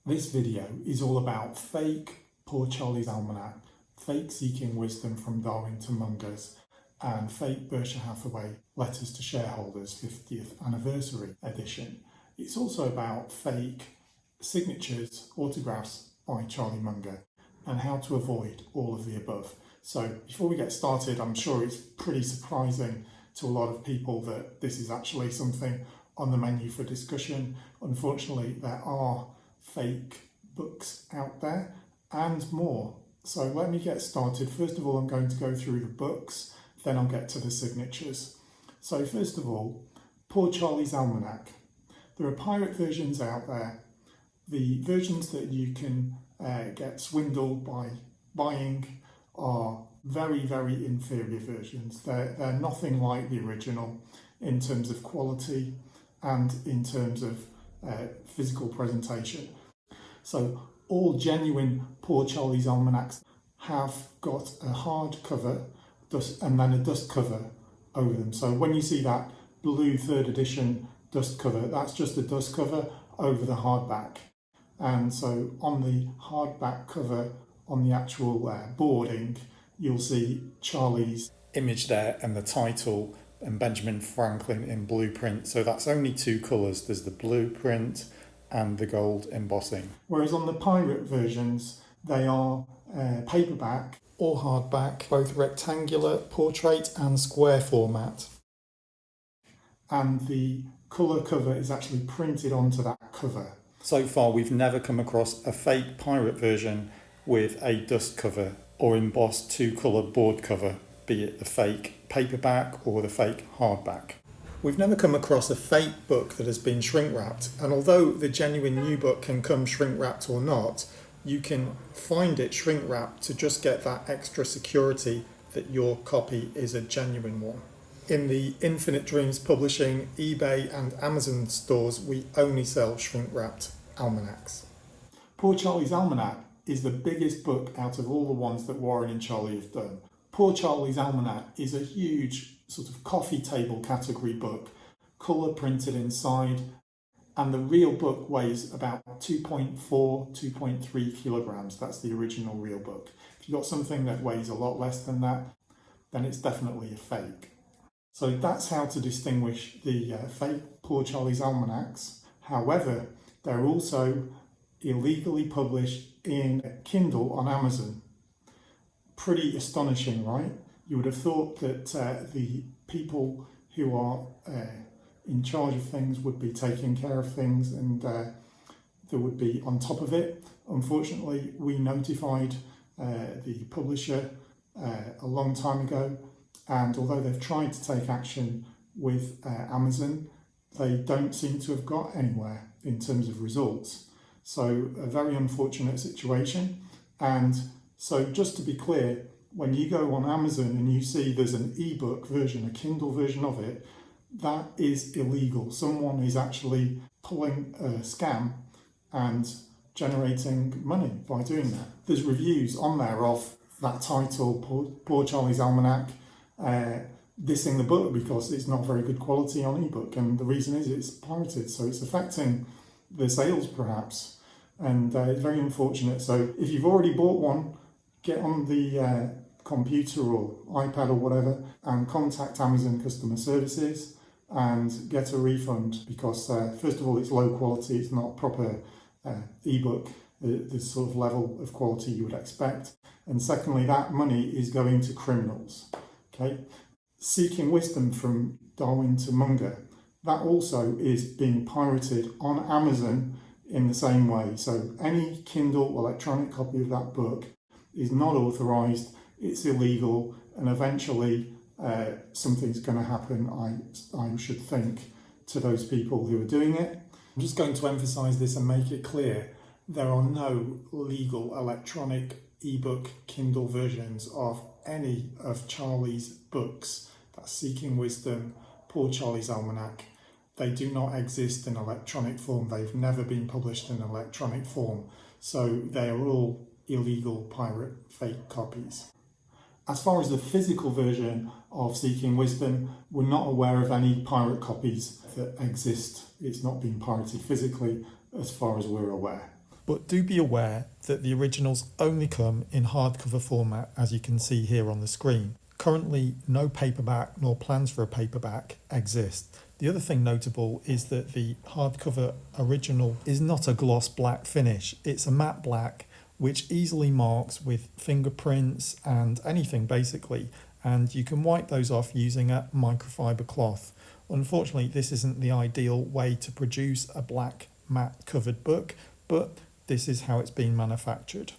This video is all about fake Poor Charlie's Almanack, fake Seeking Wisdom from Darwin to Munger's, and fake Berkshire Hathaway Letters to Shareholders 50th Anniversary Edition. It's also about fake signatures, autographs by Charlie Munger, and how to avoid all of the above. So before we get started, I'm sure it's pretty surprising to a lot of people that this is actually something on the menu for discussion. Unfortunately, there are fake books out there and more. So let me get started. First of all, I'm going to go through the books, then I'll get to the signatures. So first of all, Poor Charlie's Almanack. There are pirate versions out there. The versions that you can get swindled by buying are very, very inferior versions. They're nothing like the original in terms of quality and in terms of physical presentation. So all genuine Poor Charlie's Almanacs have got a hard cover and then a dust cover over them. So when you see that blue 3rd edition dust cover, that's just a dust cover over the hardback. And so on the hardback cover, on the actual boarding, you'll see Charlie's image there and the title and Benjamin Franklin in blueprint. So that's only two colours. There's the blueprint and the gold embossing. Whereas on the pirate versions, they are paperback or hardback, both rectangular, portrait and square format. And the colour cover is actually printed onto that cover. So far, we've never come across a fake pirate version with a dust cover or embossed 2-colour board cover, be it the fake paperback or the fake hardback. We've never come across a fake book that has been shrink wrapped, and although the genuine new book can come shrink wrapped or not, you can find it shrink wrapped to just get that extra security that your copy is a genuine one. In the Infinite Dreams Publishing, eBay and Amazon stores, we only sell shrink wrapped almanacs. Poor Charlie's Almanack is the biggest book out of all the ones that Warren and Charlie have done. Poor Charlie's Almanack is a huge sort of coffee table category book, colour printed inside, and the real book weighs about 2.4, 2.3 kilograms. That's the original real book. If you've got something that weighs a lot less than that, then it's definitely a fake. So that's how to distinguish the fake Poor Charlie's Almanacs. However, they're also illegally published in Kindle on Amazon. Pretty astonishing, right? You would have thought that the people who are in charge of things would be taking care of things and they would be on top of it. Unfortunately, we notified the publisher a long time ago, and although they've tried to take action with Amazon, they don't seem to have got anywhere in terms of results. So a very unfortunate situation. And so just to be clear, when you go on Amazon and you see there's an ebook version, a Kindle version of it, that is illegal. Someone is actually pulling a scam and generating money by doing that. There's reviews on there of that title, Poor Charlie's Almanack, dissing the book because it's not very good quality on ebook, and the reason is it's pirated, so it's affecting the sales perhaps, and it's very unfortunate. So if you've already bought one, get on the computer or iPad or whatever and contact Amazon customer services and get a refund, because first of all, it's low quality, it's not proper ebook, the sort of level of quality you would expect, and secondly, that money is going to criminals. Okay, Seeking Wisdom from Darwin to Munger, that also is being pirated on Amazon in the same way. So any Kindle electronic copy of that book is not authorised, it's illegal, and eventually something's going to happen, I should think, to those people who are doing it. I'm just going to emphasise this and make it clear, there are no legal electronic ebook Kindle versions of any of Charlie's books. That's Seeking Wisdom, Poor Charlie's Almanack. They do not exist in electronic form. They've never been published in electronic form. So they are all illegal pirate fake copies. As far as the physical version of Seeking Wisdom, we're not aware of any pirate copies that exist. It's not been pirated physically as far as we're aware. But do be aware that the originals only come in hardcover format, as you can see here on the screen. Currently, no paperback nor plans for a paperback exist. The other thing notable is that the hardcover original is not a gloss black finish. It's a matte black, which easily marks with fingerprints and anything basically, and you can wipe those off using a microfiber cloth. Unfortunately, this isn't the ideal way to produce a black matte covered book, but this is how it's been manufactured.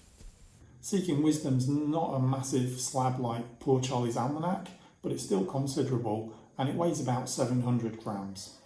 Seeking Wisdom's not a massive slab like Poor Charlie's Almanack, but it's still considerable, and it weighs about 700 grams.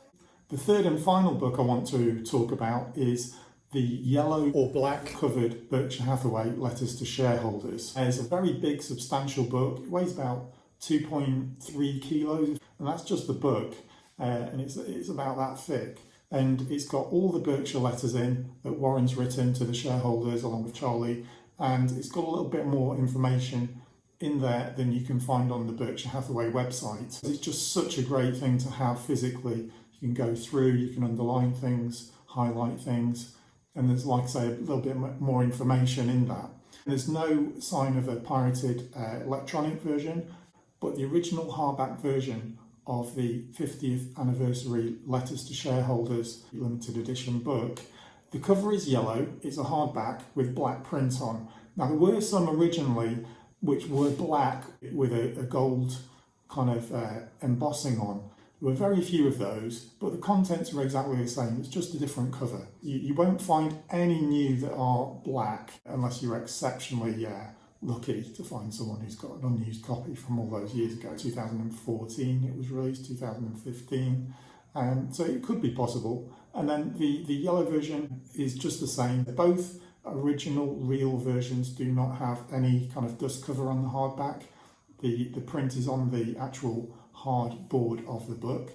The third and final book I want to talk about is the yellow or black covered Berkshire Hathaway Letters to Shareholders. It's a very big, substantial book. It weighs about 2.3 kilos, and that's just the book, and it's about that thick. And it's got all the Berkshire letters in that Warren's written to the shareholders along with Charlie, and it's got a little bit more information in there than you can find on the Berkshire Hathaway website. It's just such a great thing to have physically. You can go through, you can underline things, highlight things, and there's, like I say, a little bit more information in that. There's no sign of a pirated electronic version, but the original hardback version of the 50th anniversary Letters to Shareholders limited edition book, the cover is yellow, it's a hardback with black print on. Now there were some originally which were black with a gold kind of embossing on. There were very few of those, but the contents were exactly the same. It's just a different cover. You won't find any new that are black unless you're exceptionally lucky to find someone who's got an unused copy from all those years ago. 2014 it was released, 2015. So it could be possible. And then the yellow version is just the same. Both original real versions do not have any kind of dust cover on the hardback. The print is on the actual hard board of the book.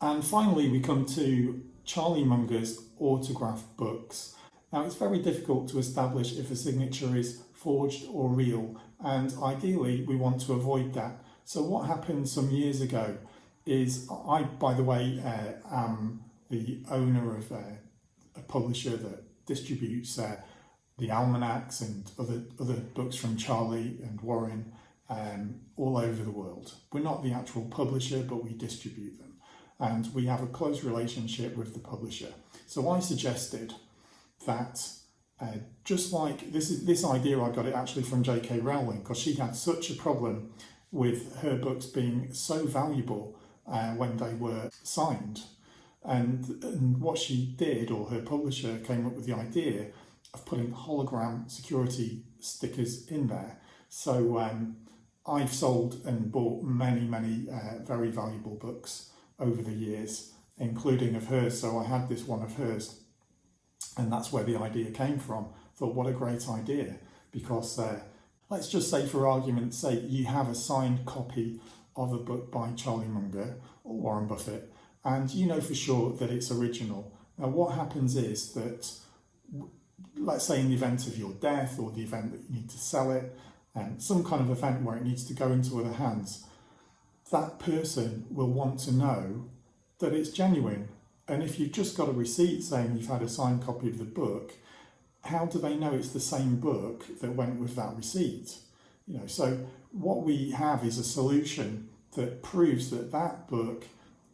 And finally we come to Charlie Munger's autographed books. Now it's very difficult to establish if a signature is forged or real, and ideally we want to avoid that. So what happened some years ago is, I, by the way, am the owner of a publisher that distributes the Almanacs and other books from Charlie and Warren all over the world. We're not the actual publisher, but we distribute them, and we have a close relationship with the publisher. So I suggested that just like this idea, I got it actually from J.K. Rowling, because she had such a problem with her books being so valuable when they were signed. And what she did, or her publisher came up with the idea of putting hologram security stickers in there. So I've sold and bought many very valuable books over the years, including of hers. So I had this one of hers, and that's where the idea came from. Thought, what a great idea, because let's just say, for argument's sake, you have a signed copy of a book by Charlie Munger or Warren Buffett, and you know for sure that it's original. Now what happens is that, let's say in the event of your death, or the event that you need to sell it, some kind of event where it needs to go into other hands, that person will want to know that it's genuine. And if you've just got a receipt saying you've had a signed copy of the book, how do they know it's the same book that went with that receipt? You know, so what we have is a solution that proves that that book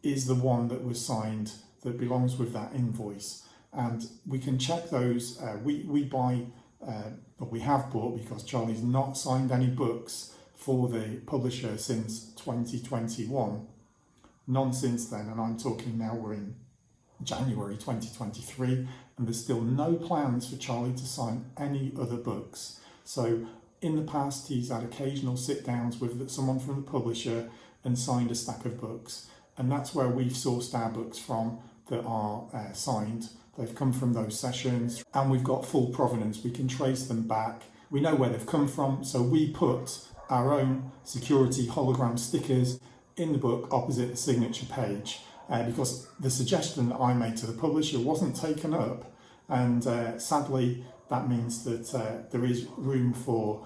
is the one that was signed, that belongs with that invoice. And we can check those. We buy, or we have bought, because Charlie's not signed any books for the publisher since 2021. None since then, and I'm talking now, we're in January 2023, and there's still no plans for Charlie to sign any other books. So in the past, he's had occasional sit downs with someone from the publisher and signed a stack of books, and that's where we've sourced our books from that are signed. They've come from those sessions, and we've got full provenance. We can trace them back. We know where they've come from, so we put our own security hologram stickers in the book opposite the signature page, because the suggestion that I made to the publisher wasn't taken up, and sadly that means that there is room for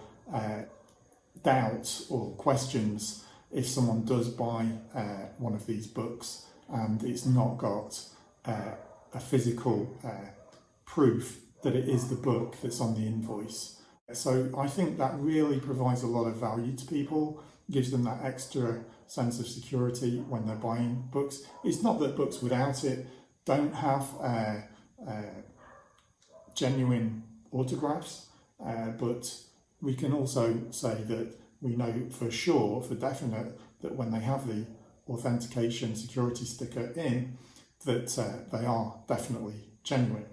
doubt or questions if someone does buy one of these books and it's not got a physical proof that it is the book that's on the invoice. So I think that really provides a lot of value to people, gives them that extra sense of security when they're buying books. It's not that books without it don't have genuine autographs, but we can also say that we know for sure, for definite, that when they have the authentication security sticker in, that they are definitely genuine.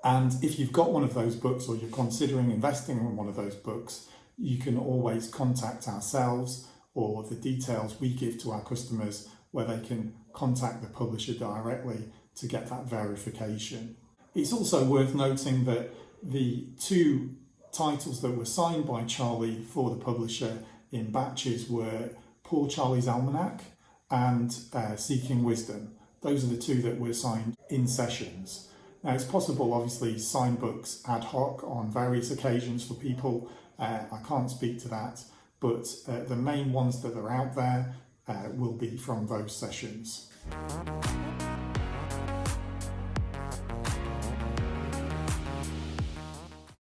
And if you've got one of those books or you're considering investing in one of those books, you can always contact ourselves or the details we give to our customers where they can contact the publisher directly to get that verification. It's also worth noting that the two titles that were signed by Charlie for the publisher in batches were Poor Charlie's Almanack and Seeking Wisdom. Those are the two that were signed in sessions. Now, it's possible, obviously, sign books ad hoc on various occasions for people. I can't speak to that, but the main ones that are out there will be from those sessions.